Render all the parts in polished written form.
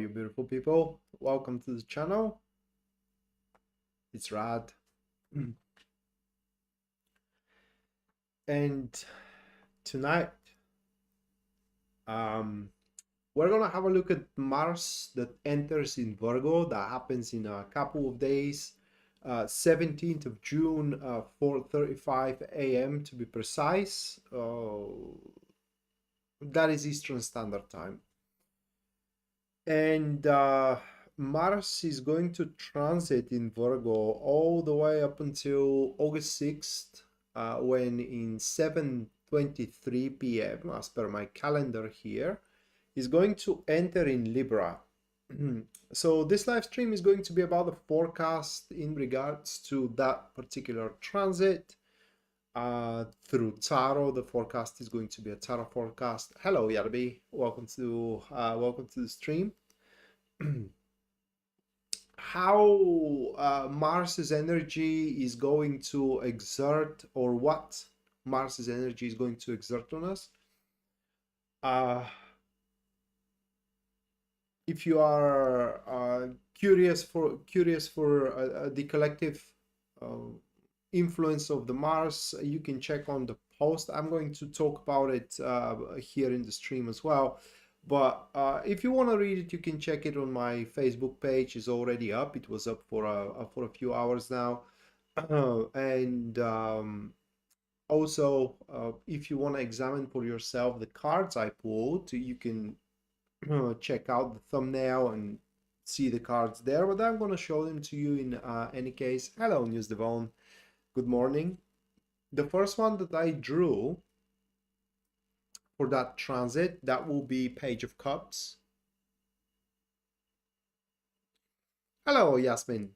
you beautiful people? Welcome to the channel. It's Rad. And tonight, we're gonna have a look at Mars that enters in Virgo. That happens in a couple of days. 17th of June, 4:35 a.m. to be precise. That is Eastern Standard Time. And Mars is going to transit in Virgo all the way up until August 6th, when in 7:23 p.m., as per my calendar here, is going to enter in Libra. So this live stream is going to be about the forecast in regards to that particular transit. Through tarot, the forecast is going to be a tarot forecast. Hello Yarbi, welcome to the stream. How Mars's energy is going to exert, or what Mars's energy is going to exert on us. If you are curious for the collective influence of the Mars, you can check on the post. I'm going to talk about it here in the stream as well. But if you want to read it, you can check it on my Facebook page. It's already up. It was up for a few hours now. And also, if you want to examine for yourself the cards I pulled, you can check out the thumbnail and see the cards there. But I'm going to show them to you in any case. Hello, News Devon. Good morning. The first one that I drew for that transit, that will be Page of Cups. Hello, Yasmin.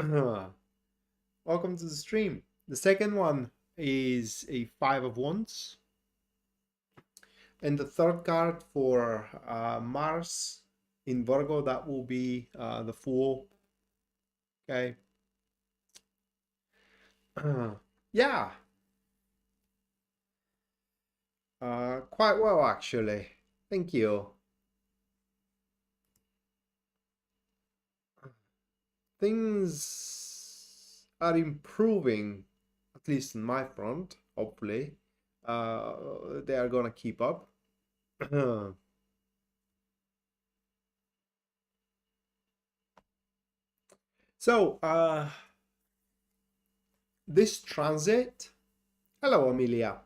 Welcome to the stream. The second one is a Five of Wands. And the third card for Mars in Virgo, that will be the Fool. Okay. Yeah. Quite well, actually. Thank you. Things are improving, at least in my front, hopefully. They are gonna keep up. So, this transit, hello, Amelia.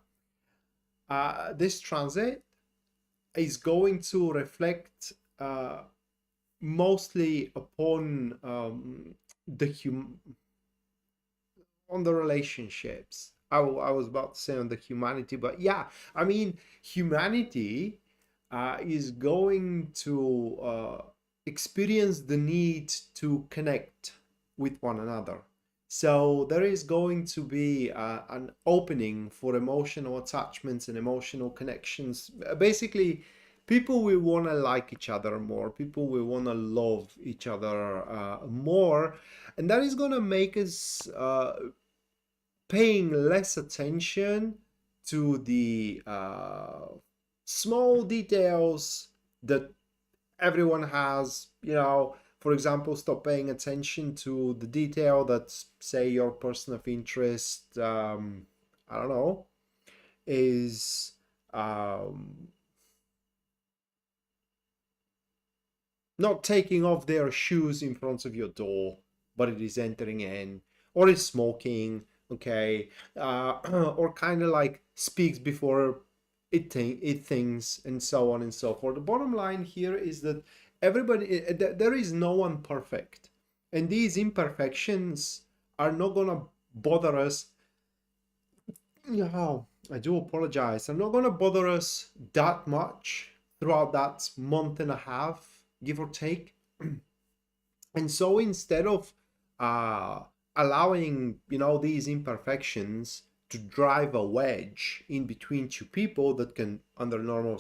This transit is going to reflect mostly upon the relationships. I was about to say on the humanity, but yeah, I mean, humanity is going to experience the need to connect with one another. So there is going to be an opening for emotional attachments and emotional connections. Basically, people will want to like each other more. People will want to love each other more. And that is going to make us paying less attention to the small details that everyone has, you know. For example, stop paying attention to the detail that, say, your person of interest, I don't know, is not taking off their shoes in front of your door, but it is entering in, or is smoking, okay, or kind of like speaks before it thinks, and so on and so forth. The bottom line here is that everybody, there is no one perfect, and these imperfections are not gonna bother us. Yeah, I do apologize. I'm not gonna bother us that much throughout that month and a half, give or take. And so instead of allowing, you know, these imperfections to drive a wedge in between two people that can, under normal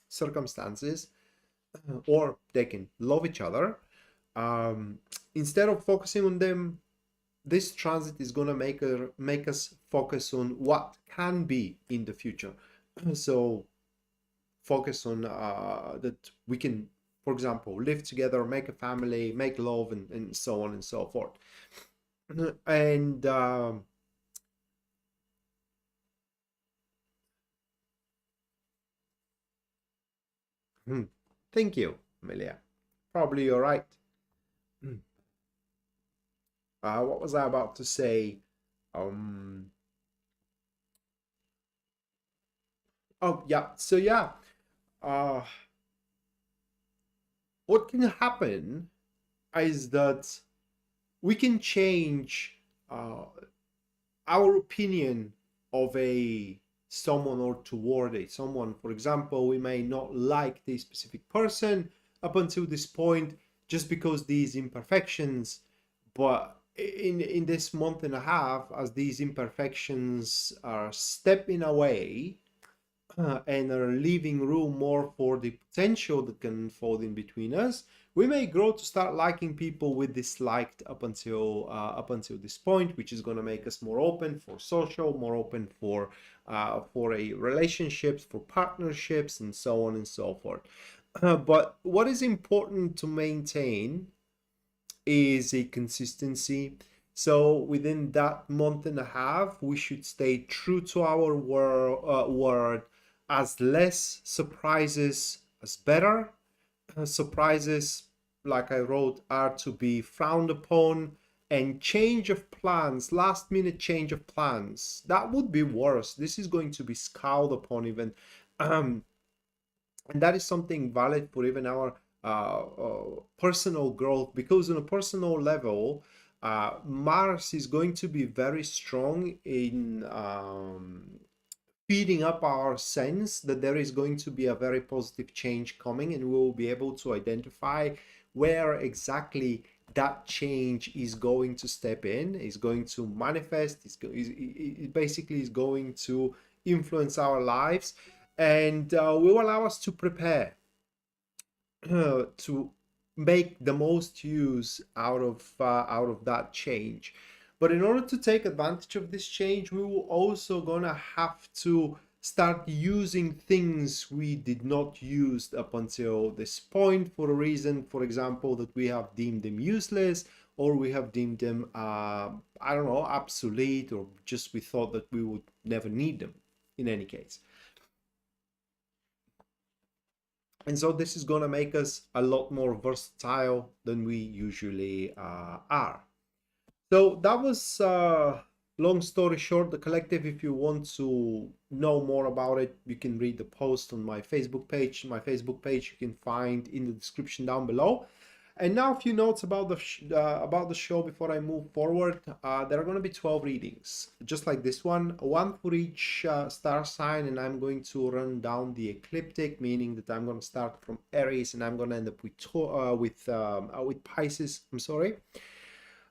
circumstances, or they can love each other, instead of focusing on them, this transit is going to make us focus on what can be in the future. So focus on that we can, for example, live together, make a family, make love, and so on and so forth. And thank you, Amelia. Probably you're right. What was I about to say? Um, oh yeah. So yeah, uh, what can happen is that we can change uh, our opinion of a someone or toward a someone. For example, we may not like this specific person up until this point just because these imperfections, but in this month and a half, as these imperfections are stepping away and are leaving room more for the potential that can unfold in between us, we may grow to start liking people we disliked up until this point, which is going to make us more open for social, more open for a relationships, for partnerships, and so on and so forth. But what is important to maintain is a consistency. So within that month and a half, we should stay true to our word. As less surprises, as better. Surprises, like I wrote, are to be frowned upon, and change of plans, last minute change of plans, that would be worse. This is going to be scowled upon even. And that is something valid for even our personal growth, because on a personal level, Mars is going to be very strong in feeding up our sense that there is going to be a very positive change coming, and we will be able to identify where exactly that change is going to step in, is going to manifest, it basically is going to influence our lives, and will allow us to prepare to make the most use out of that change. But in order to take advantage of this change, we will also gonna have to start using things we did not use up until this point for a reason, for example, that we have deemed them useless, or we have deemed them I don't know, obsolete, or just we thought that we would never need them in any case. And so this is going to make us a lot more versatile than we usually are. So that was, long story short, the collective. If you want to know more about it, you can read the post on my Facebook page. My Facebook page you can find in the description down below. And now a few notes about the show before I move forward. There are going to be 12 readings, just like this one for each star sign, and I'm going to run down the ecliptic, meaning that I'm going to start from Aries and I'm going to end up with Pisces. I'm sorry.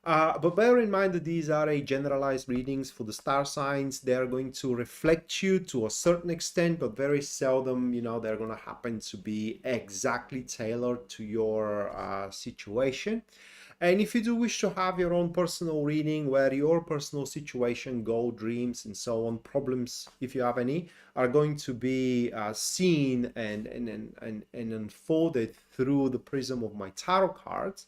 But bear in mind that these are a generalized readings for the star signs. They are going to reflect you to a certain extent, but very seldom, they're going to happen to be exactly tailored to your situation. And if you do wish to have your own personal reading where your personal situation, goal, dreams, and so on, problems, if you have any, are going to be seen and unfolded through the prism of my tarot cards,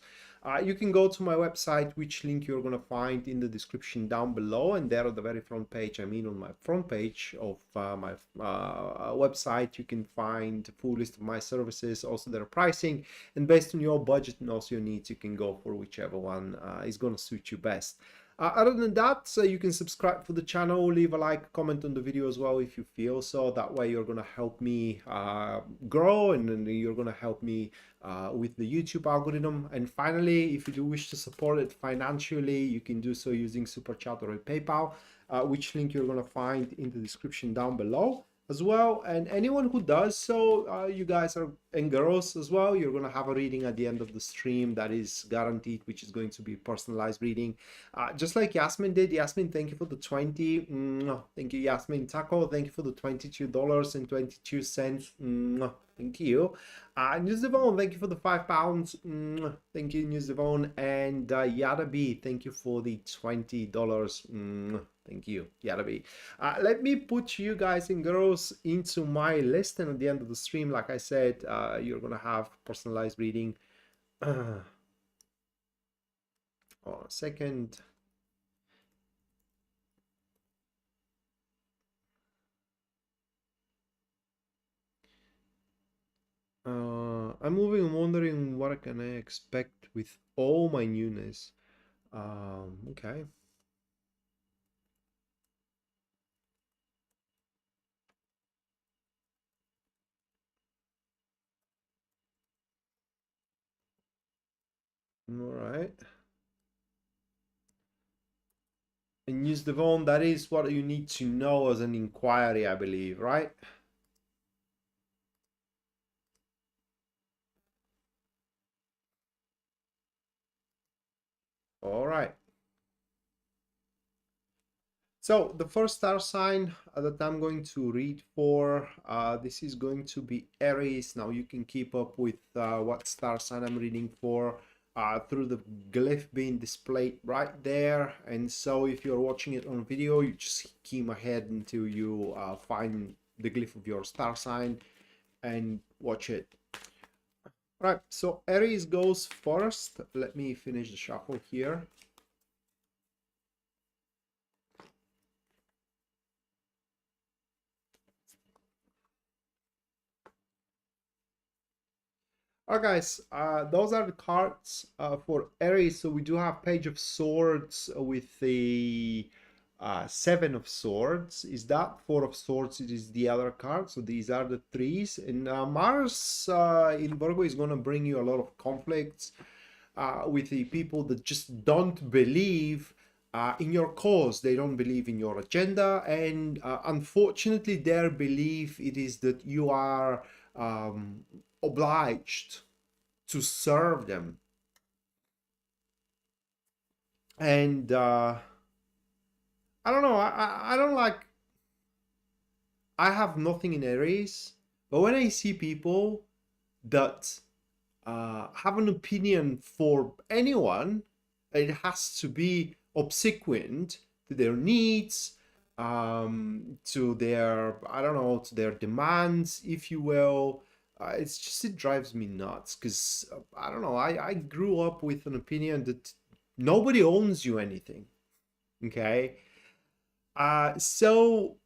you can go to my website, which link you're going to find in the description down below. And there on the very front page, on my front page of my website, you can find a full list of my services, also their pricing. And based on your budget and also your needs, you can go for whichever one is going to suit you best. Other than that, you can subscribe for the channel, leave a like, comment on the video as well if you feel so. That way you're going to help me grow, and then you're going to help me with the YouTube algorithm. And finally, if you do wish to support it financially, you can do so using Super Chat or PayPal, which link you're going to find in the description down below as well. And anyone who does so, you guys are, and girls as well, you're going to have a reading at the end of the stream that is guaranteed, which is going to be personalized reading, just like Yasmin did. Yasmin, thank you for the 20. Thank you, Yasmin. Taco, thank you for the $22.22. Thank you. News Devon, thank you for the £5. Thank you, News Devon. And Yada B, thank you for the $20. Thank you, Yada B. Let me put you guys and girls into my list. And at the end of the stream, like I said, you're going to have personalized reading. Oh, a second. I'm moving and wondering what can I expect with all my newness. Okay. All right. And use Devon, that is what you need to know as an inquiry, I believe, right? All right. So the first star sign that I'm going to read for, this is going to be Aries. Now you can keep up with what star sign I'm reading for through the glyph being displayed right there. And so if you're watching it on video, you just skim ahead until you find the glyph of your star sign and watch it. Right, so Aries goes first. Let me finish the shuffle here. Alright guys, those are the cards for Aries. So we do have Page of Swords with the Seven of Swords. Is that Four of Swords? It is the other card. So these are the threes. And Mars in Virgo is going to bring you a lot of conflicts with the people that just don't believe in your cause. They don't believe in your agenda. And unfortunately, their belief it is that you are obliged to serve them. And I don't know, I don't like, I have nothing in Aries, but when I see people that have an opinion for anyone, it has to be obsequient to their needs, to their, I don't know, to their demands, if you will. It's just, it drives me nuts because I don't know, I grew up with an opinion that nobody owns you anything. Okay. So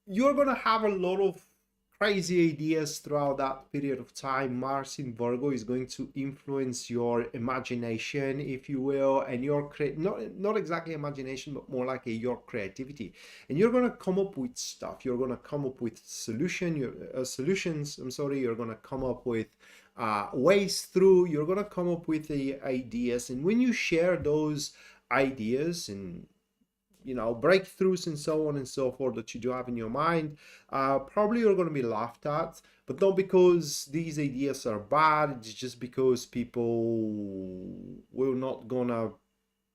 you're gonna have a lot of crazy ideas throughout that period of time. Mars in Virgo is going to influence your imagination, if you will, and your not exactly imagination, but more like your creativity. And you're gonna come up with stuff. You're gonna come up with solutions. I'm sorry. You're gonna come up with ways through. You're gonna come up with the ideas, and when you share those ideas and breakthroughs and so on and so forth that you do have in your mind, probably you're going to be laughed at, but not because these ideas are bad. It's just because people will not gonna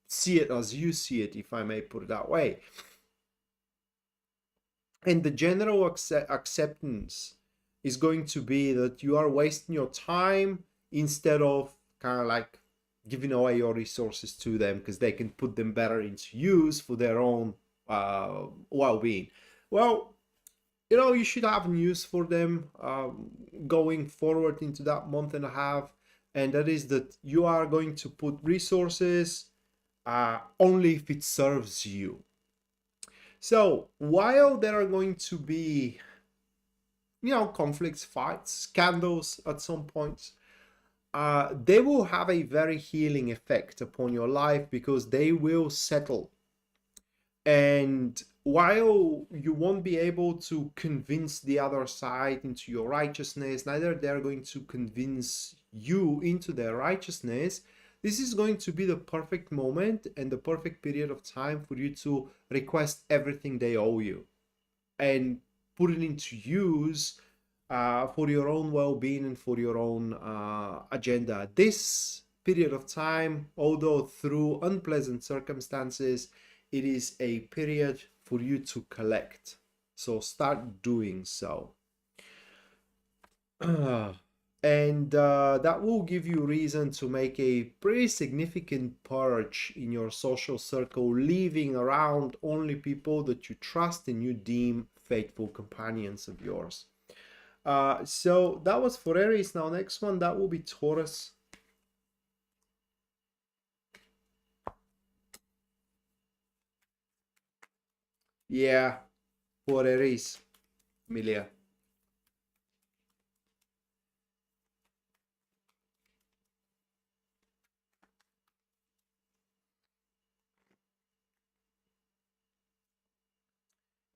see it as you see it, if I may put it that way. And the general acceptance is going to be that you are wasting your time instead of kind of like giving away your resources to them because they can put them better into use for their own well-being. Well, you should have news for them going forward into that month and a half, and that is that you are going to put resources only if it serves you. So while there are going to be conflicts, fights, scandals at some points, they will have a very healing effect upon your life because they will settle. And while you won't be able to convince the other side into your righteousness, neither they're going to convince you into their righteousness. This is going to be the perfect moment and the perfect period of time for you to request everything they owe you and put it into use for your own well-being and for your own agenda. This period of time, although through unpleasant circumstances, it is a period for you to collect. So start doing so. And that will give you reason to make a pretty significant purge in your social circle, leaving around only people that you trust and you deem faithful companions of yours. So that was for Aries. Now next one, that will be Taurus. Yeah, for Aries, Milia.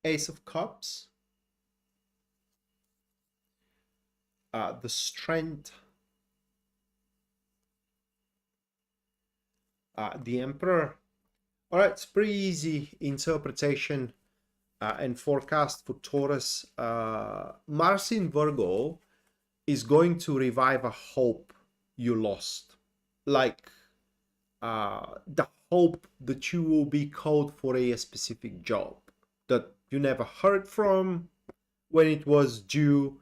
Ace of Cups, the Strength, the Emperor. All right, it's pretty easy interpretation and forecast for Taurus. Mars in Virgo is going to revive a hope you lost, like the hope that you will be called for a specific job that you never heard from when it was due,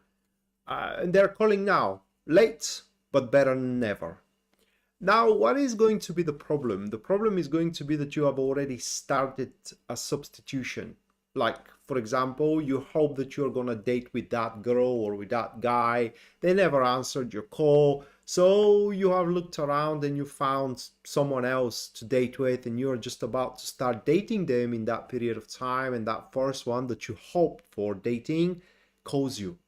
and they're calling now. Late, but better than never. Now, what is going to be the problem? The problem is going to be that you have already started a substitution. Like, for example, you hope that you're gonna date with that girl or with that guy. They never answered your call. So you have looked around and you found someone else to date with, and you're just about to start dating them in that period of time. And that first one that you hoped for dating calls you.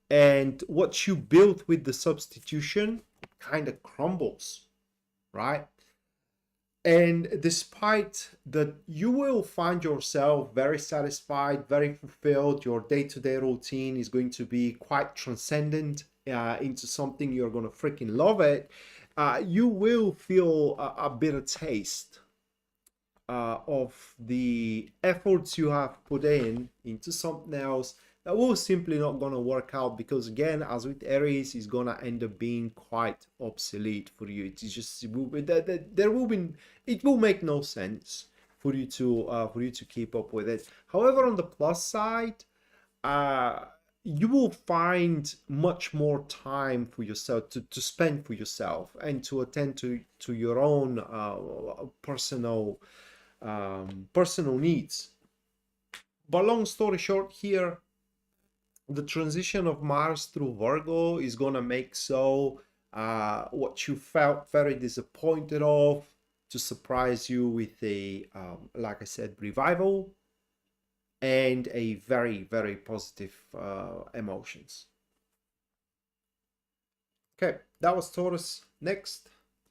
And what you built with the substitution kind of crumbles, right? And despite that, you will find yourself very satisfied, very fulfilled. Your day-to-day routine is going to be quite transcendent into something you're going to freaking love it. You will feel a bitter taste of the efforts you have put in into something else that will simply not gonna work out, because again, as with Aries, is gonna end up being quite obsolete for you. It is just there will be, it will make no sense for you to keep up with it. However, on the plus side, you will find much more time for yourself to spend for yourself and to attend to your own personal needs. But long story short here, the transition of Mars through Virgo is gonna make so what you felt very disappointed of to surprise you with a like I said, revival and a very, very positive emotions. Okay, that was Taurus. Next,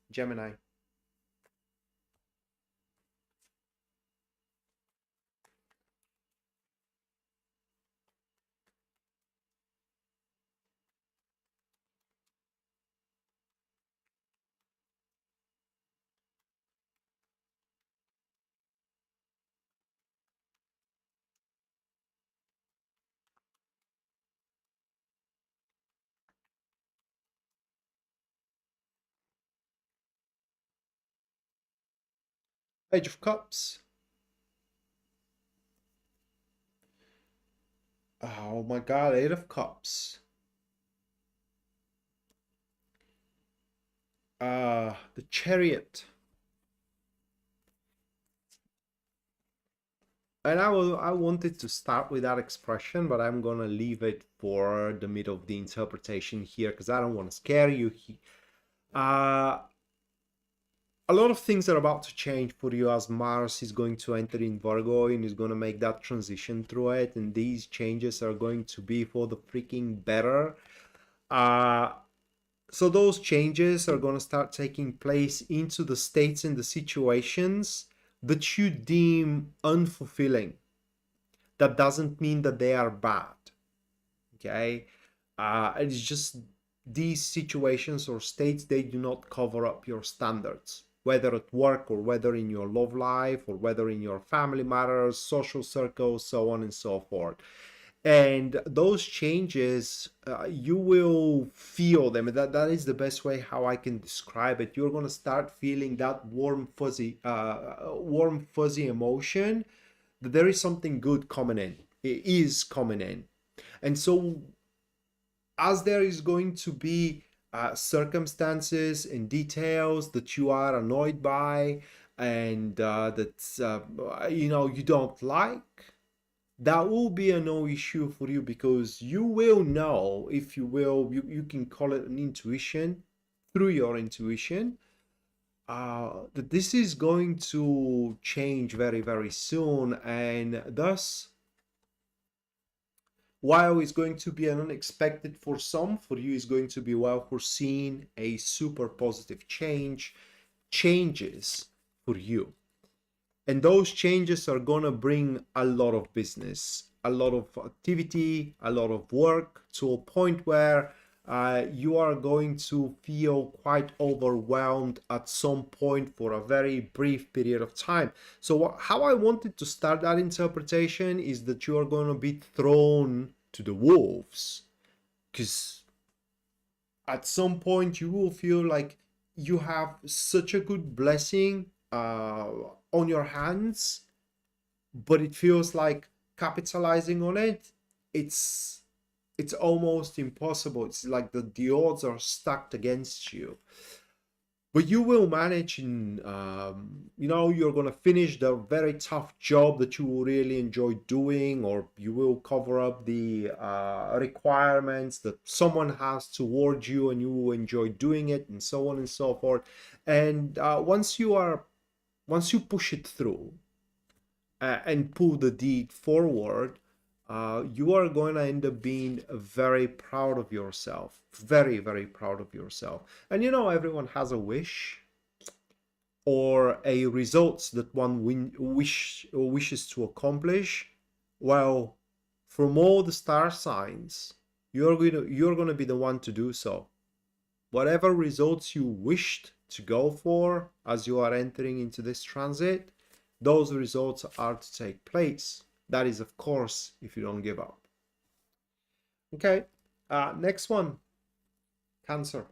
Gemini. Page of Cups. Oh my god, Eight of Cups. The Chariot. And I wanted to start with that expression, but I'm gonna leave it for the middle of the interpretation here because I don't want to scare you. Uh, a lot of things are about to change for you as Mars is going to enter in Virgo and is going to make that transition through it, and these changes are going to be for the freaking better. So those changes are going to start taking place into the states and the situations that you deem unfulfilling. That doesn't mean that they are bad. Okay, it's just these situations or states, they do not cover up your standards, whether at work or whether in your love life or whether in your family matters, social circles, so on and so forth. And those changes, you will feel them. That is the best way how I can describe it. You're going to start feeling that warm fuzzy emotion that there is something good coming in. It is coming in. And so as there is going to be circumstances and details that you are annoyed by, and that you know, you don't like, that will be a no issue for you, because you will know, if you will, you can call it an intuition, through your intuition, that this is going to change very, very soon. And thus, while it's going to be an unexpected for some, for you is going to be well foreseen, a super positive changes for you. And those changes are going to bring a lot of business, a lot of activity, a lot of work, to a point where you are going to feel quite overwhelmed at some point for a very brief period of time. So how I wanted to start that interpretation is that you are going to be thrown to the wolves, because at some point you will feel like you have such a good blessing on your hands, but it feels like capitalizing on it, it's almost impossible. It's like the odds are stacked against you. But you will manage, and you know, you're going to finish the very tough job that you will really enjoy doing, or you will cover up the requirements that someone has towards you, and you will enjoy doing it, and so on and so forth. And once you push it through and pull the deed forward, you are going to end up being very proud of yourself, very, very proud of yourself. And you know, everyone has a wish or a results that one wishes to accomplish. Well, from all the star signs, you're going to be the one to do so. Whatever results you wished to go for as you are entering into this transit, those results are to take place. That is, of course, if you don't give up. Okay, next one, Cancer.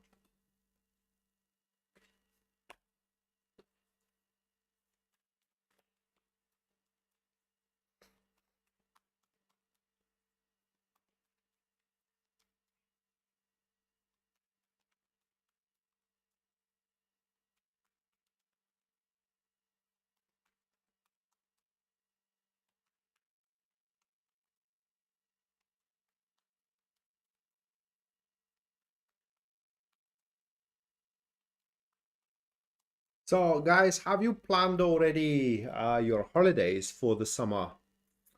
So, guys, have you planned already your holidays for the summer?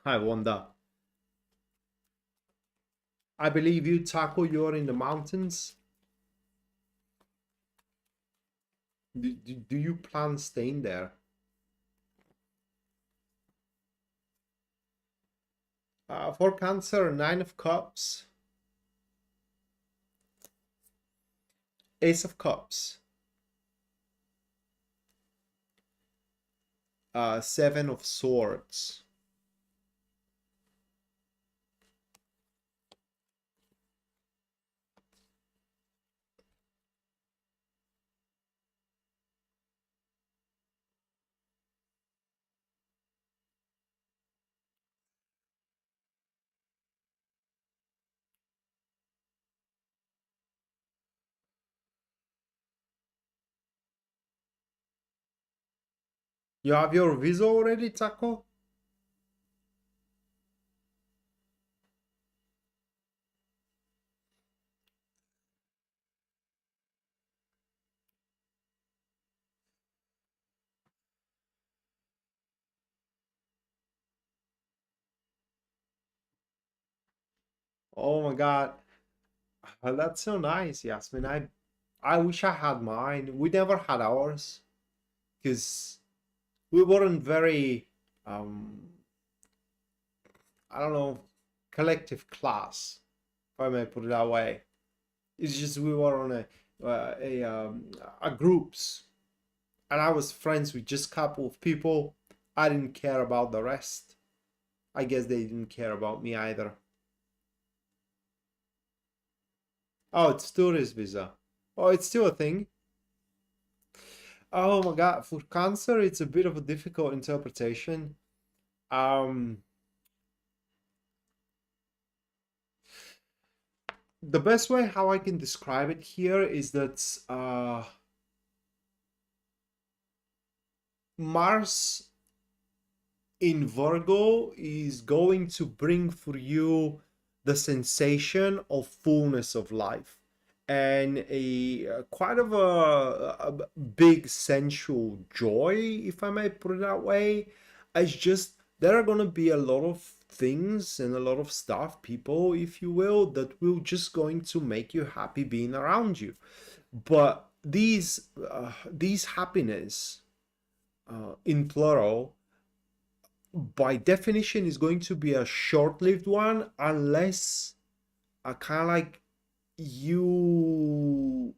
I wonder. I believe you, Taco, you're in the mountains. Do you plan staying there? For Cancer, Nine of Cups, Ace of Cups, Seven of Swords. You have your visa already, Taco? Oh my God. That's so nice, Yasmin. I wish I had mine. We never had ours because we weren't very, um, I don't know, collective class, if I may put it that way. It's just we were on a groups, and I was friends with just a couple of people. I didn't care about the rest. I guess they didn't care about me either. Oh, it's tourist visa. Oh, it's still a thing. Oh my God, for Cancer, it's a bit of a difficult interpretation. Um, the best way how I can describe it here is that Mars in Virgo is going to bring for you the sensation of fullness of life and a quite of a big sensual joy, if I may put it that way. It's just there are going to be a lot of things and a lot of stuff, people, if you will, that will just going to make you happy being around you. But these happiness, in plural, by definition is going to be a short-lived one unless kind of like you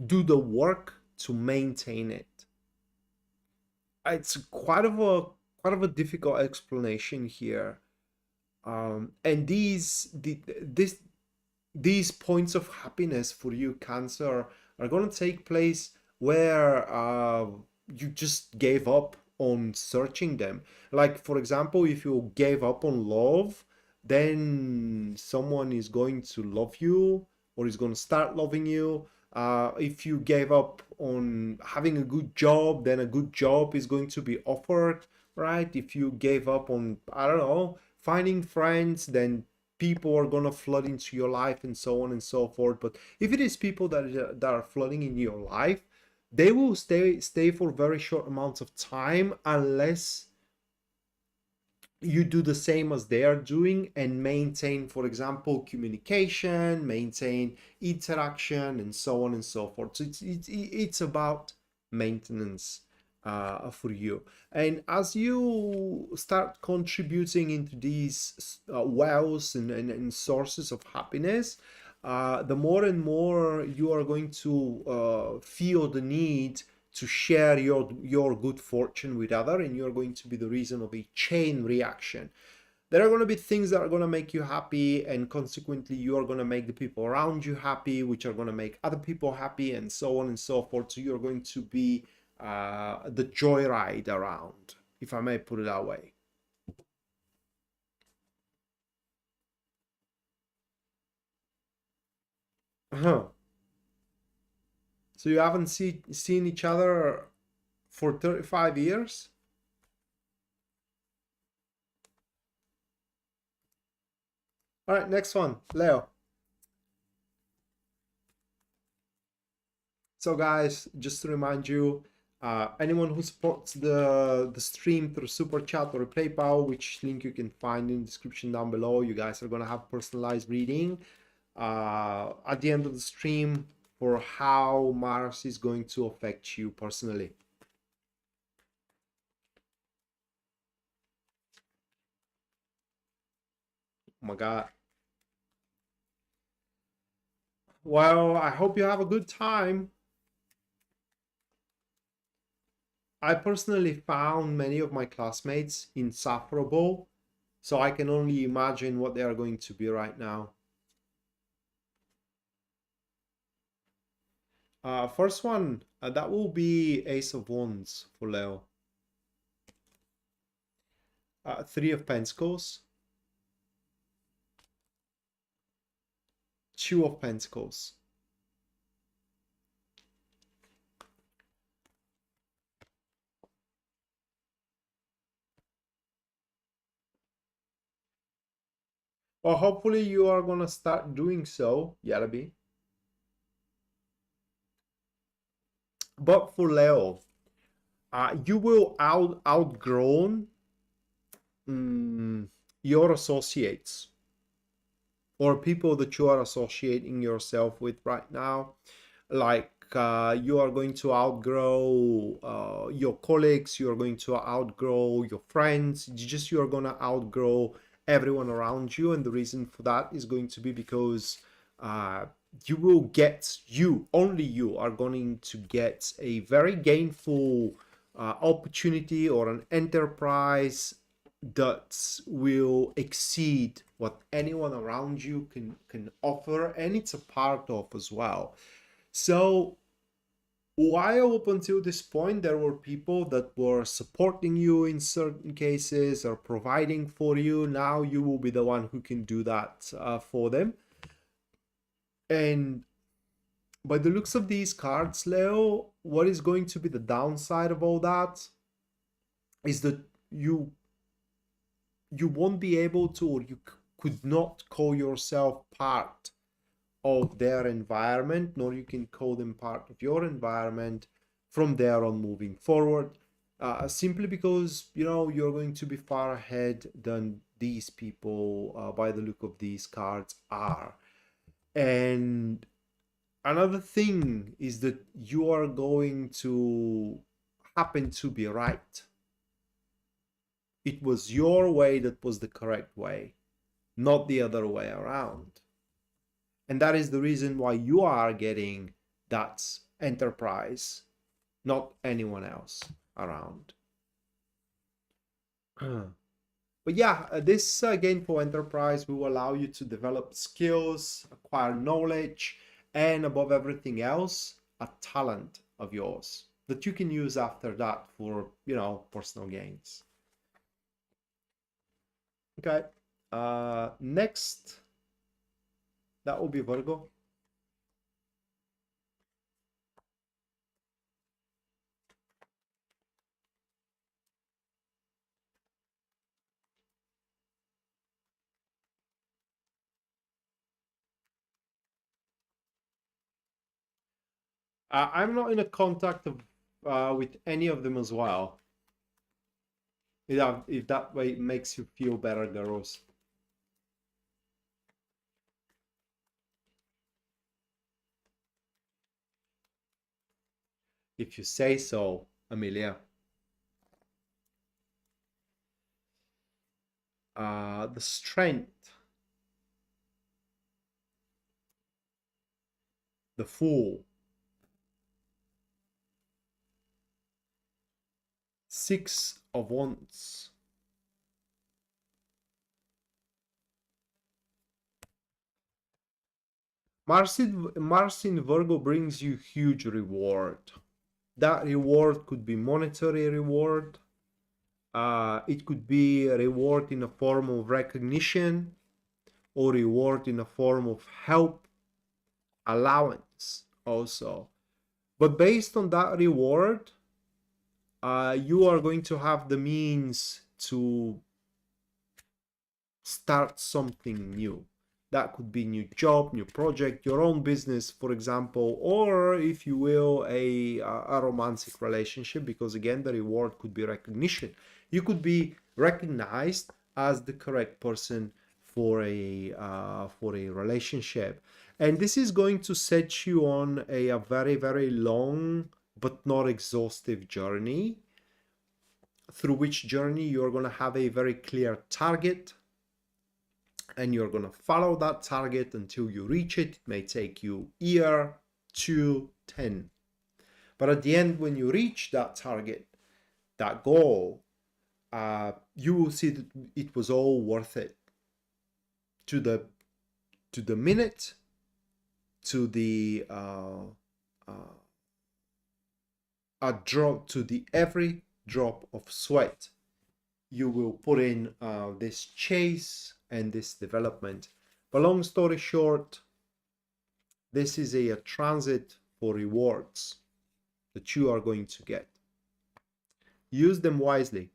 do the work to maintain it. It's quite of a difficult explanation here. And these points of happiness for you, Cancer, are going to take place where you just gave up on searching them. Like, for example, if you gave up on love, then someone is going to love you or is going to start loving you. If you gave up on having a good job, then a good job is going to be offered, right? If you gave up on, I don't know, finding friends, then people are gonna flood into your life and so on and so forth. But if it is people that are flooding in your life, they will stay for very short amounts of time unless you do the same as they are doing and maintain, for example, communication, maintain interaction, and so on and so forth. So it's about maintenance for you. And as you start contributing into these wells and sources of happiness, the more and more you are going to feel the need to share your good fortune with other, and you're going to be the reason of a chain reaction. There are going to be things that are going to make you happy, and consequently you are going to make the people around you happy, which are going to make other people happy, and so on and so forth. So you're going to be the joyride around, if I may put it that way. Uh-huh. So you haven't seen each other for 35 years? All right, next one, Leo. So guys, just to remind you, anyone who supports the stream through Super Chat or PayPal, which link you can find in the description down below, you guys are going to have personalized reading at the end of the stream for how Mars is going to affect you personally. Oh my God. Well, I hope you have a good time. I personally found many of my classmates insufferable, so I can only imagine what they are going to be right now. First one, that will be Ace of Wands for Leo. Three of Pentacles, Two of Pentacles. Well, hopefully you are gonna start doing so, Yarabi. But for Leo, you will outgrown your associates or people that you are associating yourself with right now. Like you are going to outgrow your colleagues, you are going to outgrow your friends, just you are going to outgrow everyone around you. And the reason for that is going to be because you will get, only you are going to get a very gainful opportunity or an enterprise that will exceed what anyone around you can offer, and it's a part of as well. So while up until this point there were people that were supporting you in certain cases or providing for you, now you will be the one who can do that for them. And by the looks of these cards, Leo, what is going to be the downside of all that is that you won't be able to, or you could not call yourself part of their environment, nor you can call them part of your environment from there on moving forward, simply because you're going to be far ahead than these people by the look of these cards are. And another thing is that you are going to happen to be right. It was your way that was the correct way, not the other way around. And that is the reason why you are getting that enterprise, not anyone else around. But yeah, this gainful enterprise will allow you to develop skills, acquire knowledge, and above everything else, a talent of yours that you can use after that for, personal gains. Okay. Next, that will be Virgo. I'm not in a contact with any of them as well. If that way makes you feel better, girls. If you say so, Amelia. The Strength, the Fool, Six of Wands, Mars in Virgo brings you huge reward. That reward could be monetary reward. It could be a reward in a form of recognition, or reward in a form of help, allowance also. But based on that reward, you are going to have the means to start something new. That could be new job, new project, your own business, for example, or if you will, a romantic relationship, because again, the reward could be recognition. You could be recognized as the correct person for a relationship. And this is going to set you on a very, very long but not exhaustive journey, through which journey you're going to have a very clear target, and you're going to follow that target until you reach it. It may take you year, 2, 10. But at the end, when you reach that target, that goal, you will see that it was all worth it. To the minute, to the a drop, to the every drop of sweat you will put in this chase and this development. But long story short, this is a transit for rewards that you are going to get. Use them wisely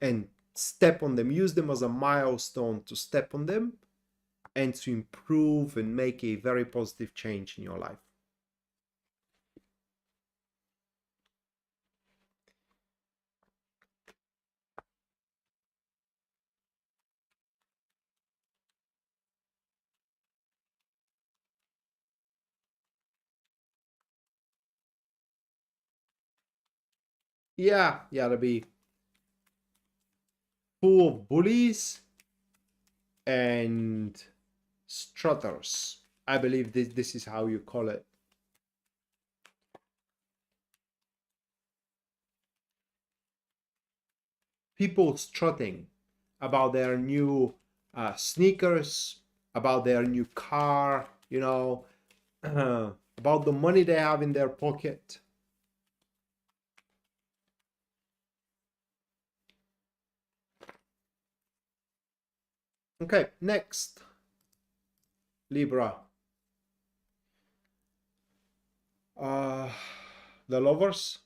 and step on them. Use them as a milestone to step on them and to improve and make a very positive change in your life. Yeah, to be full of bullies and strutters. I believe this is how you call it. People strutting about their new sneakers, about their new car, about the money they have in their pocket. Okay, next, Libra. Uh, the Lovers,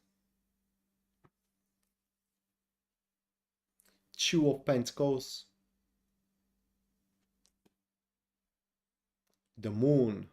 Two of Pentacles, the Moon.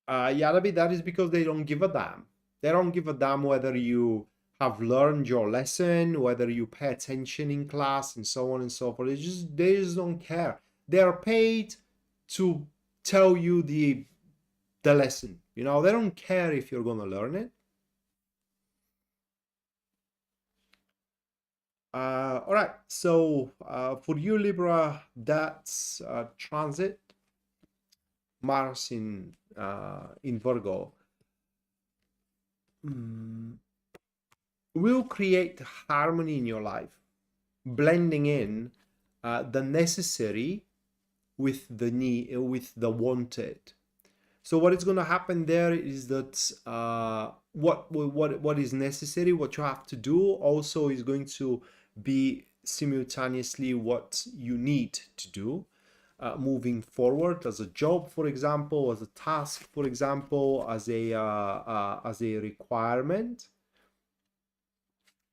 Yarabi, that is because they don't give a damn. They don't give a damn whether you have learned your lesson, whether you pay attention in class, and so on and so forth. They just don't care. They are paid to tell you the lesson. You know, they don't care if you're gonna learn it. All right. So for you, Libra, that's transit Mars in Virgo. Will create harmony in your life, blending in the necessary with the need, with the wanted. So what is going to happen there is that what is necessary, what you have to do, also is going to be simultaneously what you need to do moving forward, as a job, for example, as a task, for example, as a requirement.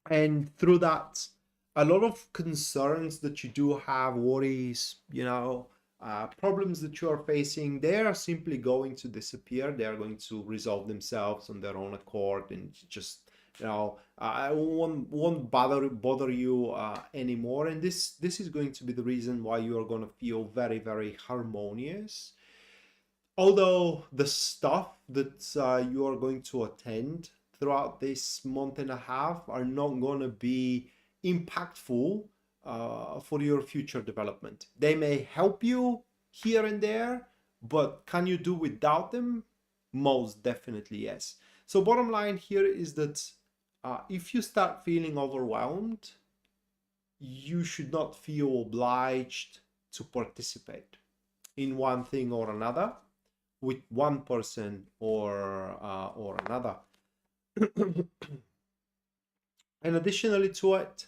And through that, a lot of concerns that you do have, worries, problems that you are facing, they are simply going to disappear. They are going to resolve themselves on their own accord, and just I won't bother you anymore. And this is going to be the reason why you are going to feel very, very harmonious. Although the stuff that you are going to attend throughout this month and a half are not going to be impactful for your future development. They may help you here and there, but can you do without them? Most definitely yes. So bottom line here is that if you start feeling overwhelmed, you should not feel obliged to participate in one thing or another with one person or another. And additionally to it,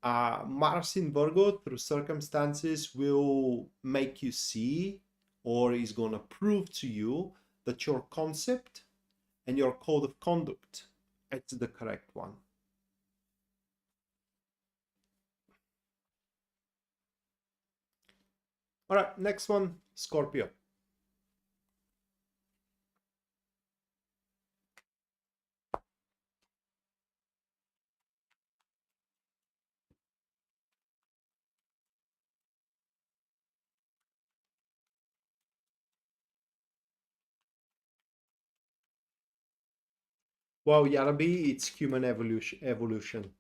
Mars in Virgo, through circumstances, will make you see, or is going to prove to you, that your concept and your code of conduct is the correct one. All right, next one, Scorpio. Well, Yarabi, it's human evolution.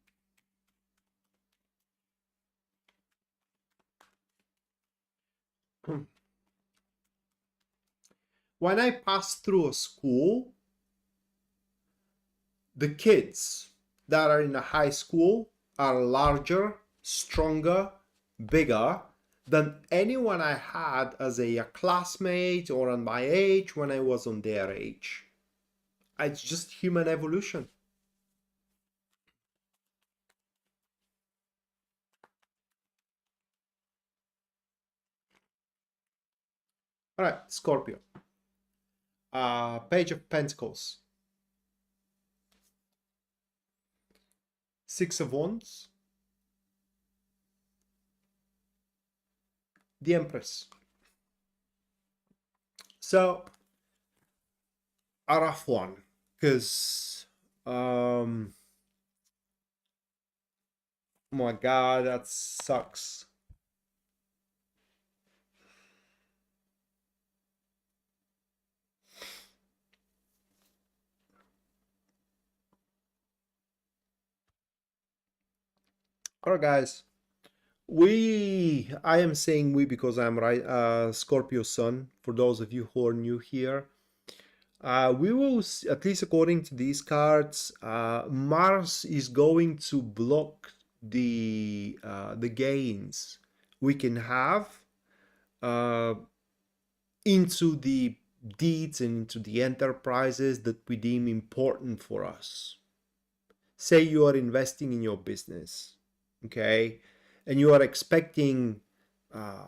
When I pass through a school, the kids that are in a high school are larger, stronger, bigger than anyone I had as a classmate or on my age when I was on their age. It's just human evolution. All right, Scorpio. Page of Pentacles. Six of Wands. The Empress. So, a rough one, because my God, that sucks. All right, guys. I am saying we because I'm right, Scorpio Sun, for those of you who are new here. We will, at least according to these cards, Mars is going to block the gains we can have into the deeds and into the enterprises that we deem important for us. Say you are investing in your business, okay, and you are expecting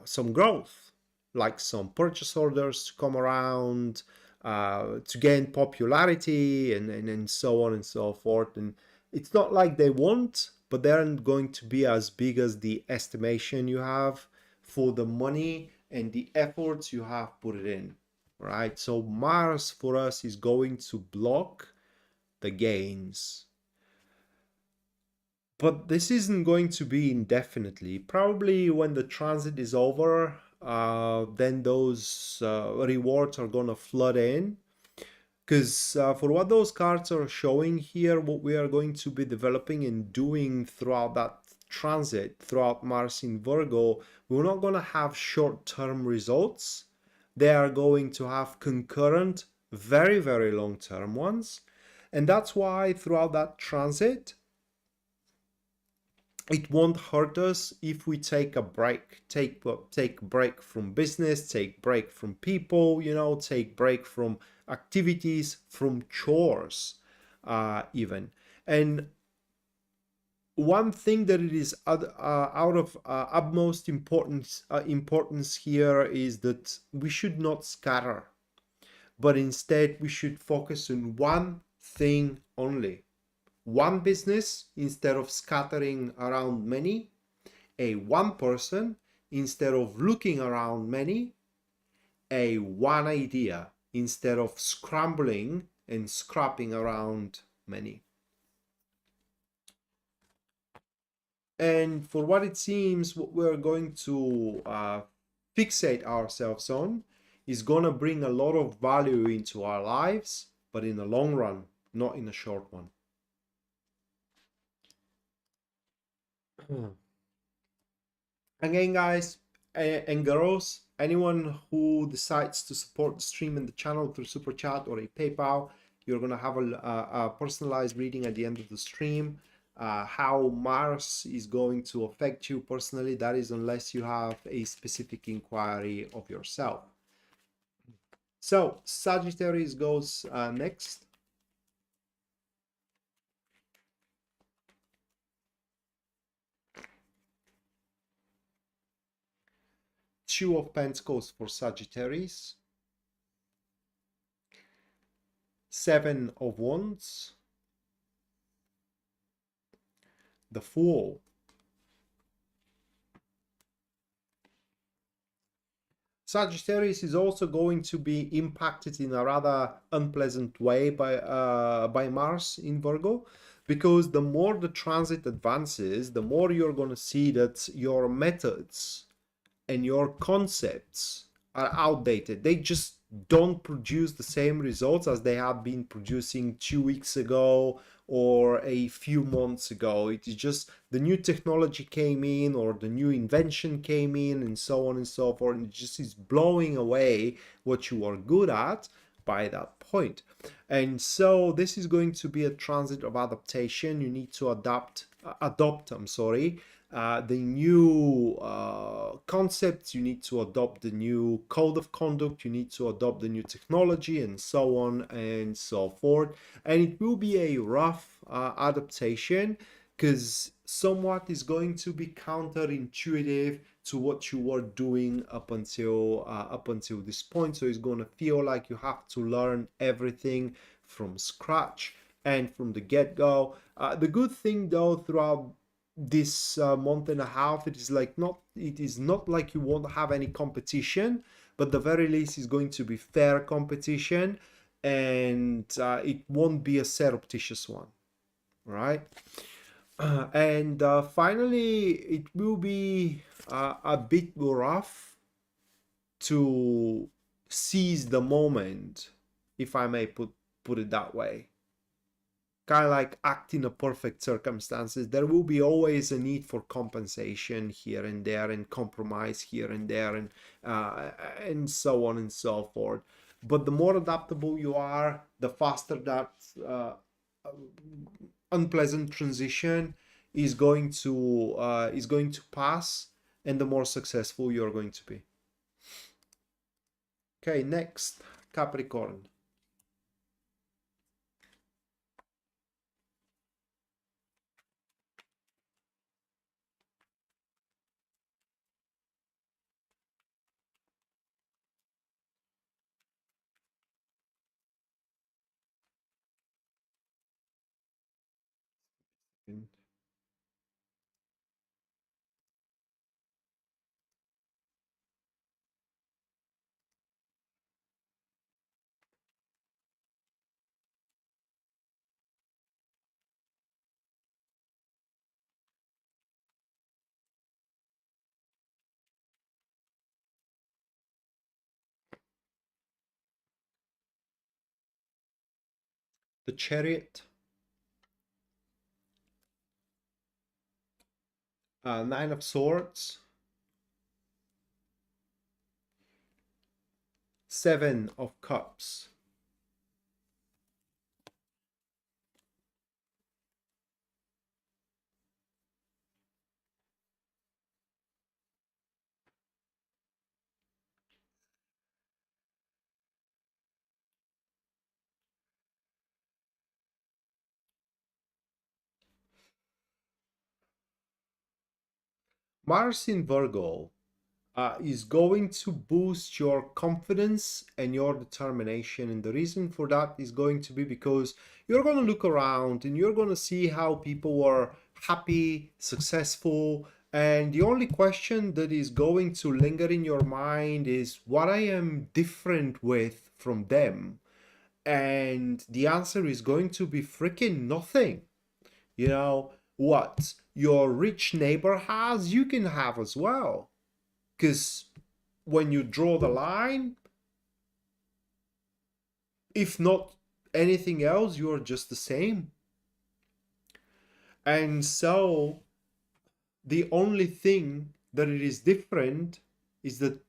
some growth, like some purchase orders to come around, to gain popularity, and so on and so forth. And it's not like they won't, but they aren't going to be as big as the estimation you have for the money and the efforts you have put it in, right? So Mars for us is going to block the gains. But this isn't going to be indefinitely. Probably when the transit is over, then those rewards are going to flood in. Because for what those cards are showing here, what we are going to be developing and doing throughout that transit, throughout Mars in Virgo, we're not going to have short-term results. They are going to have concurrent, very, very long-term ones. And that's why throughout that transit, it won't hurt us if we take a break, take break from business, take break from people, you know, take break from activities, from chores, even. And one thing that it is out of utmost importance here is that we should not scatter, but instead we should focus on one thing only. One business instead of scattering around many, a one person instead of looking around many, a one idea instead of scrambling and scrapping around many. And for what it seems, what we're going to fixate ourselves on is going to bring a lot of value into our lives, but in the long run, not in a short one. Again, guys and girls, anyone who decides to support the stream and the channel through Super Chat or a PayPal, you're going to have a personalized reading at the end of the stream. How Mars is going to affect you personally, that is unless you have a specific inquiry of yourself. So Sagittarius goes next. Two of Pentacles for Sagittarius. Seven of Wands. The Fool. Sagittarius is also going to be impacted in a rather unpleasant way by Mars in Virgo, because the more the transit advances, the more you're going to see that your methods and your concepts are outdated. They just don't produce the same results as they have been producing 2 weeks ago or a few months ago. It is just the new technology came in, or the new invention came in, and so on and so forth, and it just is blowing away what you are good at by that point. And so this is going to be a transit of adaptation. You need to adopt the new concepts. You need to adopt the new code of conduct. You need to adopt the new technology, and so on and so forth. And it will be a rough adaptation, because somewhat is going to be counterintuitive to what you were doing up until this point. So it's going to feel like you have to learn everything from scratch and from the get-go. The good thing though, throughout this month and a half, it is not like you won't have any competition, but the very least is going to be fair competition, and it won't be a surreptitious one, right? And finally, it will be a bit rough to seize the moment, if I may put it that way. Kind of like act in a perfect circumstances. There will be always a need for compensation here and there, and compromise here and there, and so on and so forth. But the more adaptable you are, the faster that unpleasant transition is going to pass, and the more successful you're going to be. Okay, next, Capricorn. The Chariot, Nine of Swords, Seven of Cups. Mars in Virgo is going to boost your confidence and your determination. And the reason for that is going to be because you're going to look around and you're going to see how people are happy, successful. And the only question that is going to linger in your mind is what I am different with from them. And the answer is going to be freaking nothing. You know, what your rich neighbor has, you can have as well. Because when you draw the line, if not anything else, you're just the same. And so the only thing that it is different is that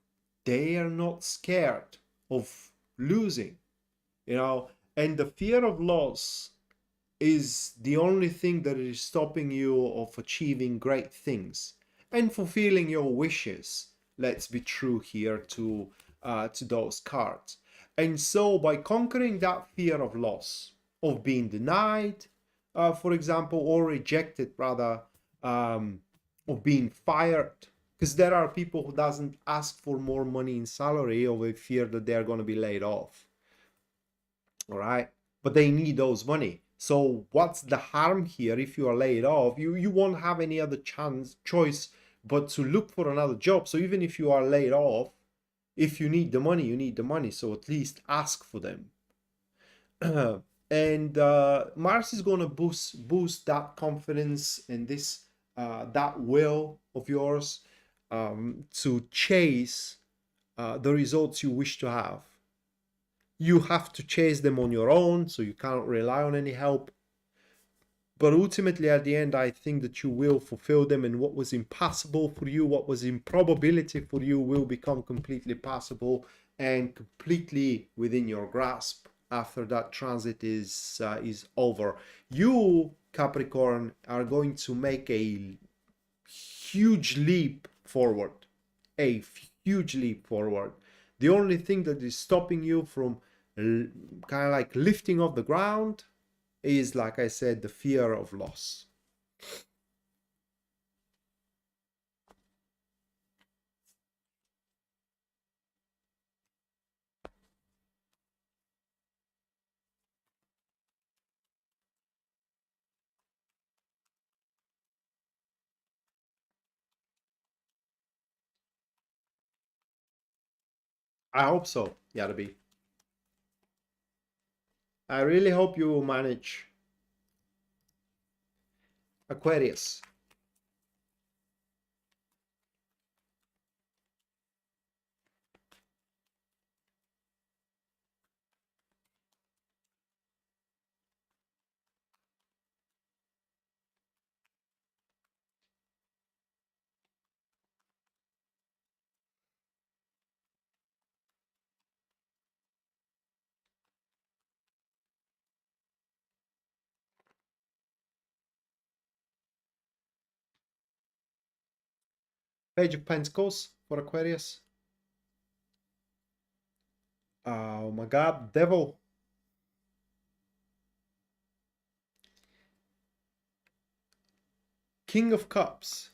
they are not scared of losing, you know, and the fear of loss is the only thing that is stopping you of achieving great things and fulfilling your wishes. Let's be true here to those cards. And so by conquering that fear of loss, of being denied, for example, or rejected rather, of being fired, because there are people who doesn't ask for more money in salary of a fear that they're going to be laid off. All right, but they need those money. So what's the harm here? If you are laid off, you won't have any other choice but to look for another job. So even if you are laid off, if you need the money, you need the money, so at least ask for them. And Mars is going to boost that confidence and this that will of yours, to chase the results you wish to have. You have to chase them on your own, so you can't rely on any help. But ultimately, at the end, I think that you will fulfill them, and what was impossible for you, what was improbability for you, will become completely possible and completely within your grasp after that transit is over. You, Capricorn, are going to make a huge leap forward, a huge leap forward. The only thing that is stopping you from kind of like lifting off the ground is, like I said, the fear of loss. I hope so, Yarabi. I really hope you will manage. Aquarius. Page of Pentacles for Aquarius. Oh my God, devil. King of Cups.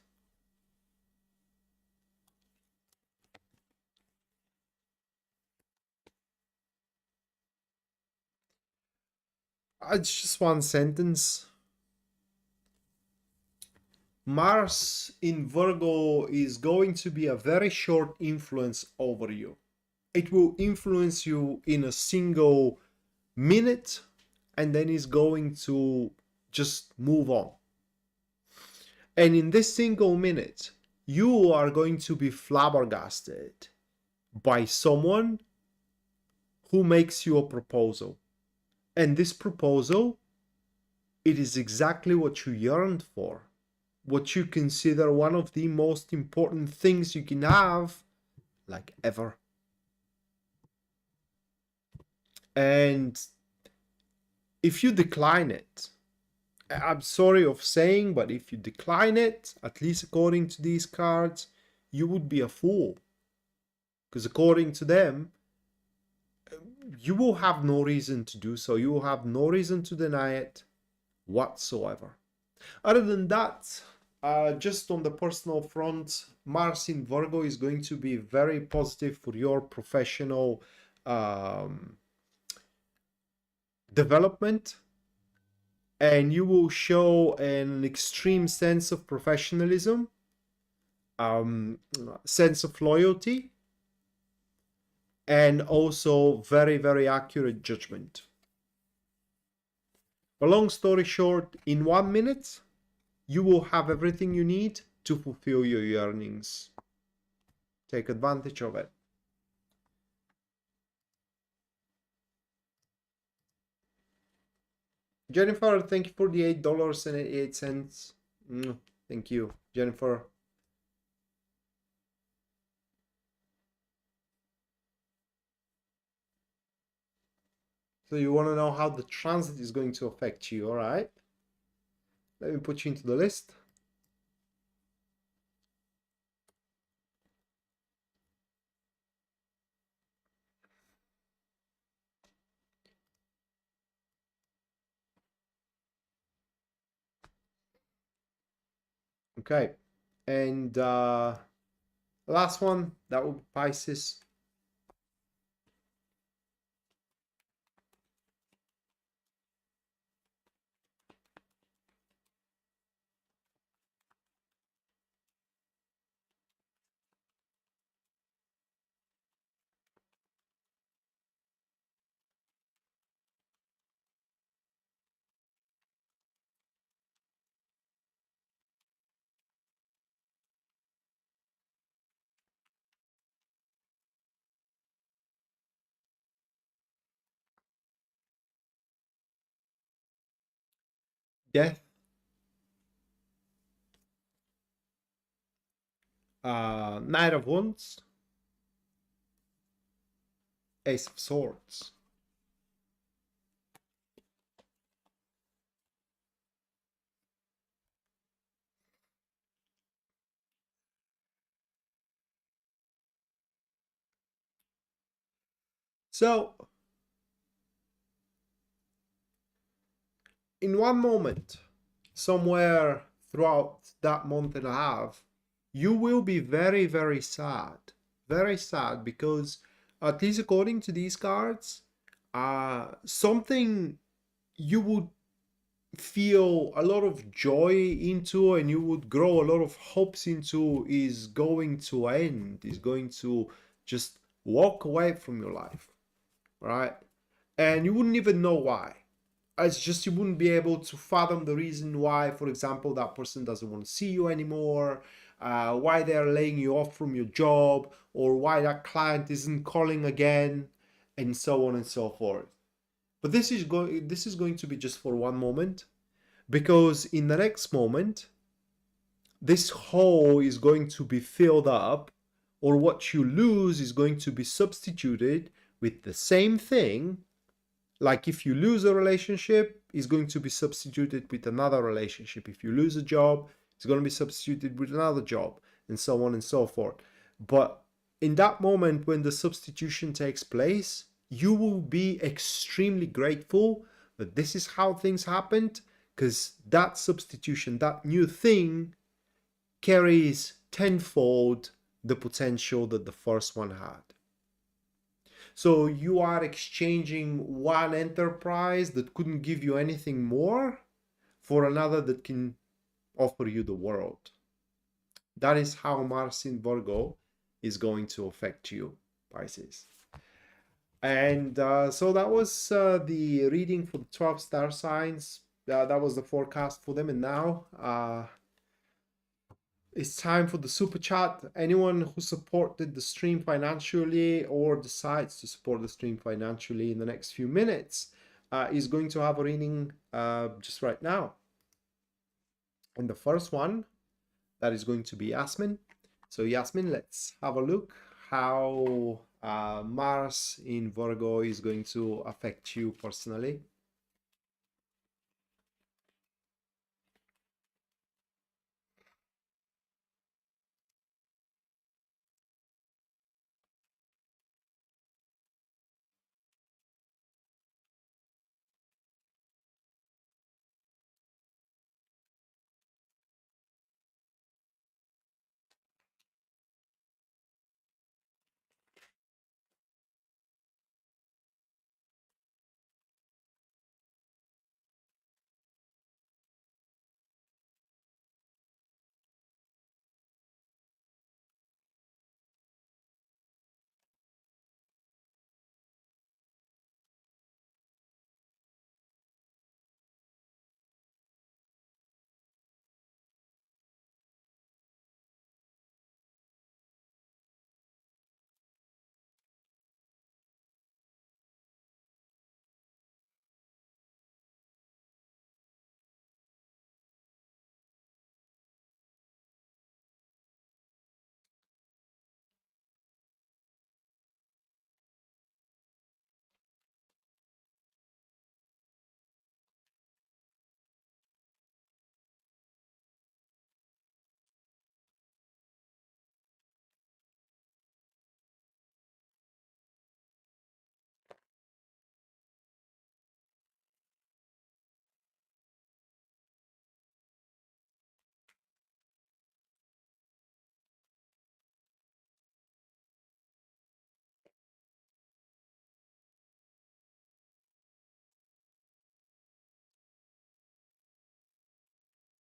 It's just one sentence. Mars in Virgo is going to be a very short influence over you. It will influence you in a single minute and then is going to just move on. And in this single minute, you are going to be flabbergasted by someone who makes you a proposal. And this proposal, it is exactly what you yearned for, what you consider one of the most important things you can have, like ever. And if you decline it, I'm sorry of saying, but if you decline it, at least according to these cards, you would be a fool. Because according to them, you will have no reason to do so. You will have no reason to deny it whatsoever. Other than that, just on the personal front, Mars in Virgo is going to be very positive for your professional development, and you will show an extreme sense of professionalism, sense of loyalty, and also very, very accurate judgment. But long story short, in 1 minute, you will have everything you need to fulfill your yearnings. Take advantage of it. Jennifer, thank you for the $8.88. Thank you, Jennifer. So you want to know how the transit is going to affect you, all right? Let me put you into the list. Okay, and last one, that will be Pisces. Death, Knight of Wands, Ace of Swords. So, in one moment, somewhere throughout that month and a half, you will be very, very sad. Very sad because, at least according to these cards, something you would feel a lot of joy into and you would grow a lot of hopes into is going to end, is going to just walk away from your life, right? And you wouldn't even know why. It's just you wouldn't be able to fathom the reason why, for example, that person doesn't want to see you anymore, why they're laying you off from your job, or why that client isn't calling again, and so on and so forth. But this is going to be just for one moment, because in the next moment, this hole is going to be filled up, or what you lose is going to be substituted with the same thing. Like if you lose a relationship, it's going to be substituted with another relationship. If you lose a job, it's going to be substituted with another job, and so on and so forth. But in that moment when the substitution takes place, you will be extremely grateful that this is how things happened, because that substitution, that new thing, carries tenfold the potential that the first one had. So you are exchanging one enterprise that couldn't give you anything more for another that can offer you the world. That is how Mars in Virgo is going to affect you, Pisces. And so that was the reading for the 12 star signs. That was the forecast for them. And now it's time for the super chat. Anyone who supported the stream financially or decides to support the stream financially in the next few minutes is going to have a reading just right now. And the first one, that is going to be Yasmin. So Yasmin, let's have a look how Mars in Virgo is going to affect you personally.